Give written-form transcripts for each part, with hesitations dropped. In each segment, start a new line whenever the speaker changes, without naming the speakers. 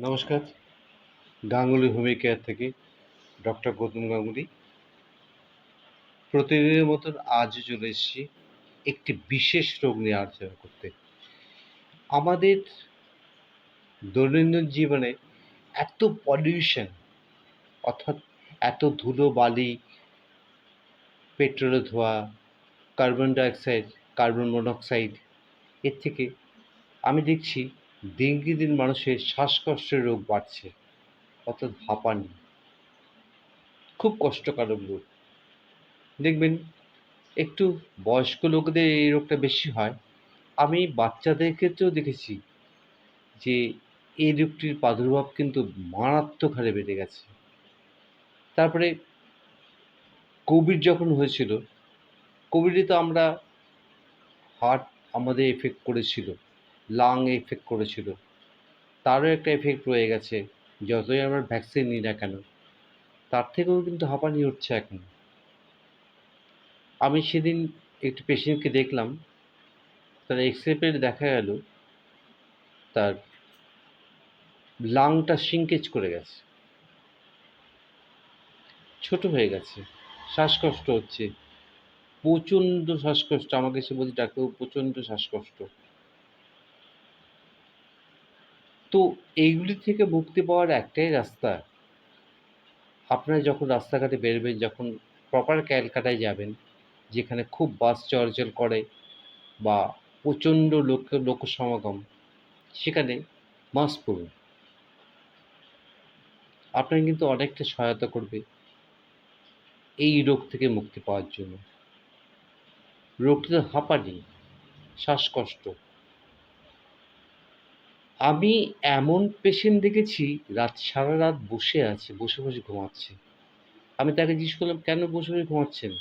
নমস্কার, Ganguly homeo care থেকে doctor Gautam Ganguly. প্রতিদিনের মতন আজও চলে এসেছি একটি বিশেষ রোগ নিয়ে আলোচনা করতে। আমাদের দৈনন্দিন জীবনে এত পলিউশন, অর্থাৎ এত ধুলো বালি, পেট্রোলের ধোঁয়া, কার্বন ডাইঅক্সাইড, কার্বন মনোক্সাইড, এর থেকে আমি দেখছি দিনকে দিন মানুষের শ্বাসকষ্টের রোগ বাড়ছে, অর্থাৎ হাঁপানি। খুব কষ্টকারক রোগ। দেখবেন একটু বয়স্ক লোকদের এই রোগটা বেশি হয়। আমি বাচ্চাদের ক্ষেত্রেও দেখেছি যে এই রোগটির প্রাদুর্ভাব কিন্তু মারাত্মক হারে বেড়ে গেছে। তারপরে কোভিড যখন হয়েছিল, কোভিডে তো আমরা হার্ট আমাদের এফেক্ট করেছিল, লাং এফেক্ট করেছিল, তারও একটা এফেক্ট রয়ে গেছে। যতই আমরা ভ্যাকসিন নিই না কেন, তার থেকেও কিন্তু হাঁপানি হচ্ছে এখন। আমি সেদিন একটি পেশেন্টকে দেখলাম, তার এক্স-রে দেখা গেল তার লাংটা শিঙ্কেজ করে গেছে, ছোট হয়ে গেছে, শ্বাসকষ্ট হচ্ছে, প্রচণ্ড শ্বাসকষ্ট। আমাকে এসে বলছে, ডাক্তারবাবু প্রচণ্ড শ্বাসকষ্ট। তো এইগুলি থেকে মুক্তি পাওয়ার একটাই রাস্তা, আপনারা যখন রাস্তাঘাটে বেরোবেন, যখন প্রপার ক্যালকাটায় যাবেন, যেখানে খুব বাস চলাচল করে বা প্রচণ্ড লোক সমাগম, সেখানে মাস্ক পরুন। আপনাকে কিন্তু অনেকটা সহায়তা করবে এই রোগ থেকে মুক্তি পাওয়ার জন্য। রোগটি তো হাঁপানি, শ্বাসকষ্ট। আমি এমন পেশেন্ট দেখেছি সারা রাত বসে আছে, বসে বসে ঘুমাচ্ছে। আমি তাকে জিজ্ঞেস করলাম, কেন বসে বসে ঘুমাচ্ছেন?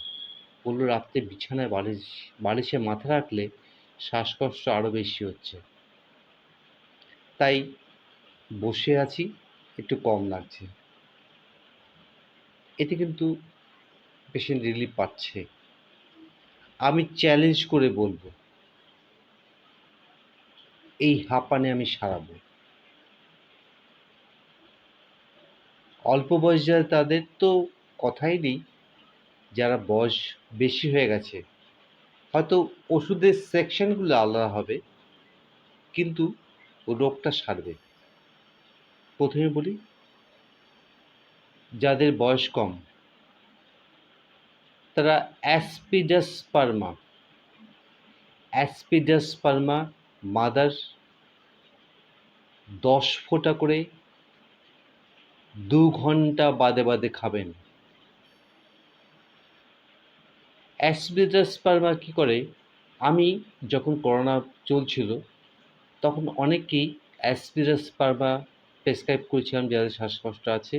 বলল, রাত্রে বিছানায় বালিশে মাথা রাখলে শ্বাসকষ্ট আরও বেশি হচ্ছে, তাই বসে আছি, একটু কম লাগছে। এতে কিন্তু পেশেন্ট রিলিফ পাচ্ছে। আমি চ্যালেঞ্জ করে বলবো, এই হাঁপানি আমি সারাবো। অল্প বয়স যারা, তাদের তো কথাই নেই। যারা বয়স বেশি হয়ে গেছে, হয়তো ওষুধের সেকশনগুলো আলাদা হবে, কিন্তু রোগটা সারবে। প্রথমে বলি, যাদের বয়স কম, তারা অ্যাসপিডাসপার্মা মাদার 10 ফোঁটা করে 2 ঘন্টা বাদে বাদে খাবেন। অ্যাসপিডাসপার্মা কী করে, আমি যখন করোনা চলছিল তখন অনেককেই অ্যাসপিডাসপার্মা প্রেসক্রাইব করেছিলাম যাদের শ্বাসকষ্ট আছে,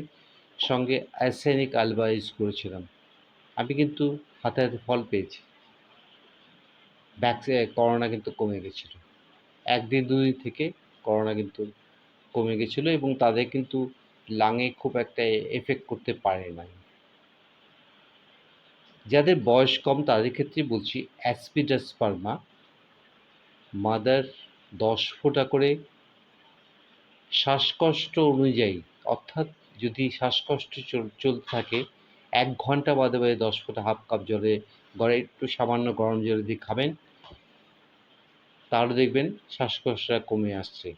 সঙ্গে আর্সেনিক আলবা ইউজ করেছিলাম। আমি কিন্তু হাতে হাতে ফল পেয়েছি। করোনা কিন্তু কমে গেছিল। 1 দিন 2 দিন থেকে করোনা কিন্তু কমে গেছিল এবং তাদের কিন্তু লাংয়ে খুব একটা এফেক্ট করতে পারে নাই। যাদের বয়স কম তাদের ক্ষেত্রে বলছি, অ্যাসপিডাসপার্মা মাদার 10 ফোঁটা করে শ্বাসকষ্ট অনুযায়ী, অর্থাৎ যদি শ্বাসকষ্ট চলতে থাকে 1 ঘন্টা বাদে বাদে 10 ফোঁটা হাফ কাপ জলে গড়ে একটু সামান্য গরম জল দিয়ে খাবেন, তাহলে দেখবেন শ্বাসকষ্টটা কমে আসছে।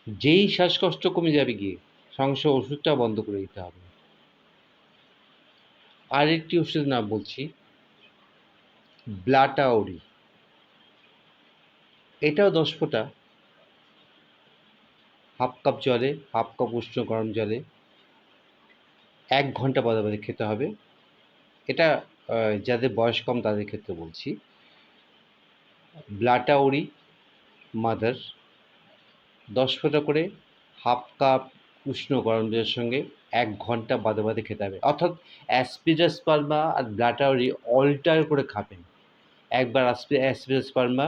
যেই শ্বাসকষ্ট কমে যাবে গিয়ে, সঙ্গে সঙ্গে ওষুধটা বন্ধ করে দিতে হবে। আরেকটি ওষুধের নাম বলছি, ব্লাটাওরি। এটাও 10 ফোঁটা হাফ কাপ জলে, হাফ কাপ উষ্ণ গরম জলে 1 ঘন্টা বাদে বাদে খেতে হবে। এটা যাদের বয়স কম তাদের ক্ষেত্রে বলছি। ব্লাটাওরি মাদার 10 ফোঁটা করে হাফ কাপ উষ্ণ গরম জলের সঙ্গে 1 ঘন্টা বাদে বাদে খেতে হবে। অর্থাৎ অ্যাসপিডাসপার্মা আর ব্লাটাওরি অল্টার করে খাবেন। একবার অ্যাসপিডাসপার্মা,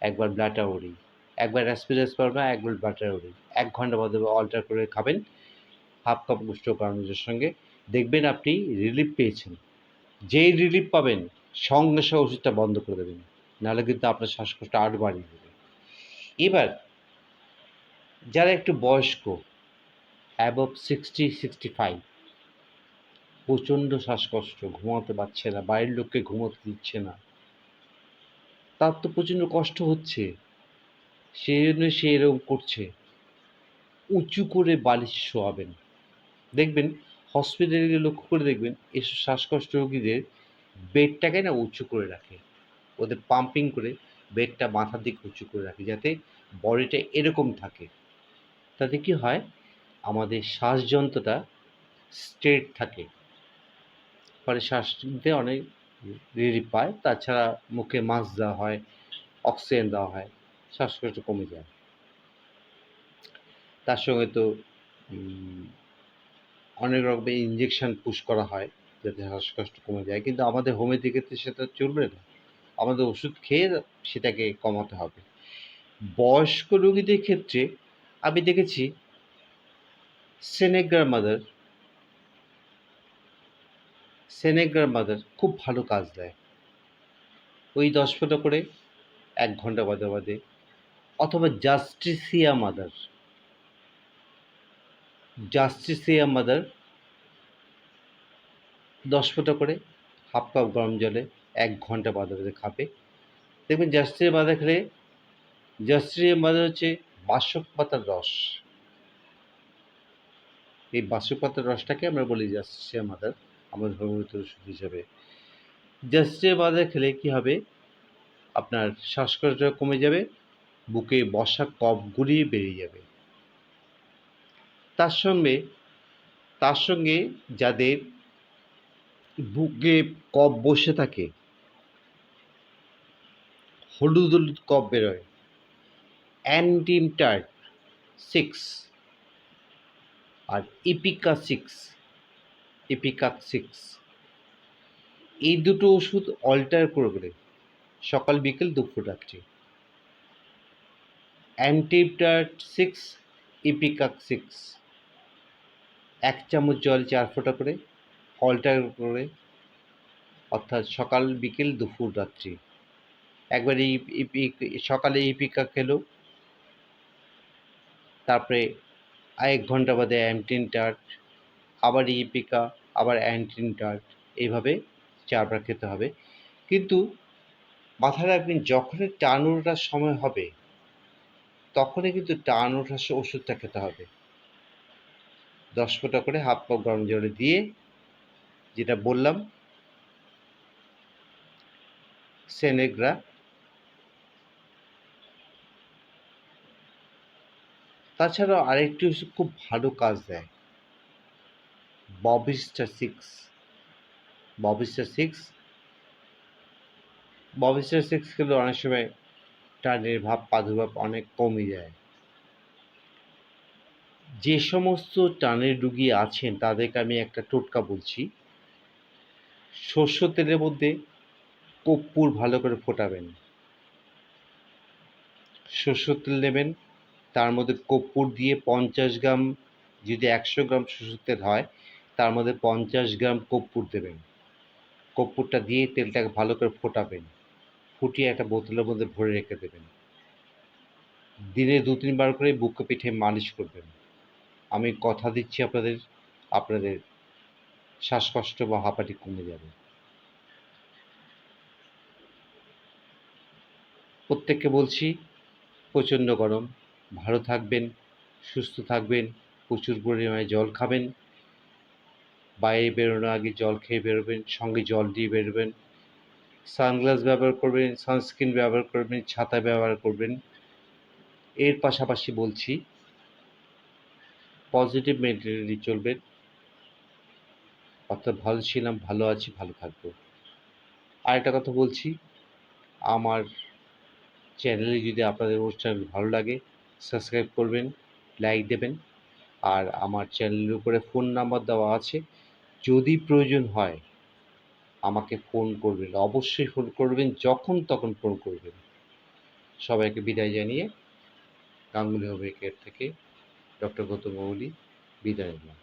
একবার ব্লাটাওরি, একবার অ্যাসপিডাসপার্মা, একবার ব্লাটাওরি। 1 ঘন্টা বাদে অল্টার করে খাবেন হাফ কাপ উষ্ণ গরম জলের সঙ্গে। দেখবেন আপনি রিলিফ পেয়েছেন। যেই রিলিফ পাবেন সঙ্গে সঙ্গে ওষুধটা বন্ধ করে দেবেন, নাহলে কিন্তু আপনার শ্বাসকষ্ট আরও বাড়িয়ে দেবে। এবার যারা একটু বয়স্ক, অ্যাবভ 60-65, প্রচণ্ড শ্বাসকষ্ট, ঘুমাতে পারছে না, বাড়ির লোককে ঘুমোতে দিচ্ছে না, তার তো প্রচণ্ড কষ্ট হচ্ছে, সেই জন্য সে এরকম করছে। উঁচু করে বালিশে শোয়াবেন। দেখবেন হসপিটালে গিয়ে লক্ষ্য করে দেখবেন এসব শ্বাসকষ্ট রোগীদের বেডটাকে না উঁচু করে রাখে, ওদের পাম্পিং করে বেডটা মাথার দিকে উঁচু করে রাখে, যাতে বডিটা এরকম থাকে। তাতে কি হয়, আমাদের শ্বাসযন্ত্রটা স্ট্রেট থাকে, ফলে শ্বাস নিতে অনেক রিলিফ পায়। তাছাড়া মুখে মাস্ক দেওয়া হয়, অক্সিজেন দেওয়া হয়, শ্বাসকষ্ট কমে যায়। তার সঙ্গে তো অনেক রকমের ইঞ্জেকশন পুশ করা হয় যাতে শ্বাসকষ্ট কমে যায়, কিন্তু আমাদের হোমিওপ্যাথিতে সেটা চলবে না, আমাদের ওষুধ খেয়ে সেটাকে কমাতে হবে। বয়স্ক রোগীদের ক্ষেত্রে আমি দেখেছি সেনেগ্রার মাদার খুব ভালো কাজ দেয়। ওই 10 ফোঁটা করে 1 ঘন্টা বাদে বাদে, অথবা জাস্টিসিয়া মাদার 10 ফোঁটা করে হাফ কাপ গরম জলে 1 ঘন্টা বাদে বাদে খাবে। দেখবেন জাস্টিসিয়া মাদার হচ্ছে বাসক পাতার রস। এই বাসক পাতার রসটাকে আমরা বলি জাস্টিসিয়া মাদার, আমাদের হোমিওপ্যাথি ওষুধ হিসাবে। জাস্টিসিয়া মাদার খেলে কি হবে, আপনার শ্বাসকষ্টটা কমে যাবে, বুকে বসা কফগুলি বেরিয়ে যাবে। তার সঙ্গে যাদের বুকে কফ বসে থাকে, হলুদ হলুদ কফ বেরোয়, অ্যান্টিমটার 6 আর ইপিকাক 6, এই দুটো ওষুধ অল্টার করবে সকাল বিকেল দুপুর রাত্রি। অ্যান্টিমটার 6, ইপিকাক 6, 1 চামচ জল 4 ফোঁটা করে অল্টার করে, অর্থাৎ সকাল বিকেল দুপুর রাত্রি। একবার সকালে ইপিকাক খেলো, তারপরে 1 ঘন্টা বাদে অ্যান্টিনটার, আবার ইপিকা, আবার অ্যান্টিনটার, এইভাবে 4 বার খেতে হবে। কিন্তু মাথায় রাখবেন, যখনই টান ওঠার সময় হবে তখনই কিন্তু টান ওঠার ওষুধটা খেতে হবে। 10 ফোঁটা করে হাফ কাপ গরম জলে দিয়ে, যেটা বললাম সেনেগ্রা, তাছাড়াও আরেকটি ওষুধ খুব ভালো কাজ দেয়, ববিস্টার 6 খেলে অনেক সময় টানের ভাব প্রাদুর্ভাব অনেক কমে যায়। যে সমস্ত টানের রুগী আছেন তাদেরকে আমি একটা টোটকা বলছি। সরষের তেলের মধ্যে কর্পূর ভালো করে ফোটাবেন, সরষের তেল নেবেন, তার মধ্যে কর্পূর দিয়ে 50 গ্রাম, যদি 100 গ্রাম সরষের তেল হয় তার মধ্যে 50 গ্রাম কর্পূর দেবেন। কর্পূরটা দিয়ে তেলটাকে ভালো করে ফোটাবেন, ফুটিয়ে একটা বোতলের মধ্যে ভরে রেখে দেবেন। দিনে 2-3 বার করে বুকে পিঠে মালিশ করবেন। আমি কথা দিচ্ছি আপনাদের শ্বাসকষ্ট বা হাঁপানি কমে যাবে। প্রত্যেককে বলছি, প্রচণ্ড গরম, ভালো থাকবেন, সুস্থ থাকবেন, প্রচুর পরিমাণে জল খাবেন, বাইরে বেরোনোর আগে জল খেয়ে বেরোবেন, সঙ্গে জল দিয়ে বেরোবেন, সানগ্লাস ব্যবহার করবেন, সানস্ক্রিন ব্যবহার করবেন, ছাতা ব্যবহার করবেন। এর পাশাপাশি বলছি, পজিটিভ মেন্টালিটি চলবেন, অর্থাৎ ভালো ছিলাম, ভালো আছি, ভালো থাকবো। আরেকটা কথা বলছি, আমার চ্যানেলে যদি আপনাদের অনুষ্ঠান ভালো লাগে সাবস্ক্রাইব করবেন, লাইক দেবেন, আর আমার চ্যানেলের উপরে ফোন নাম্বার দেওয়া আছে, যদি প্রয়োজন হয় আমাকে ফোন করবেন, অবশ্যই ফোন করবেন, যখন তখন ফোন করবেন। সবাইকে বিদায় জানিয়ে গাঙ্গুলি হোমিও কেয়ার থেকে ডক্টর গৌতম গাঙ্গুলি বিদায় নিলাম।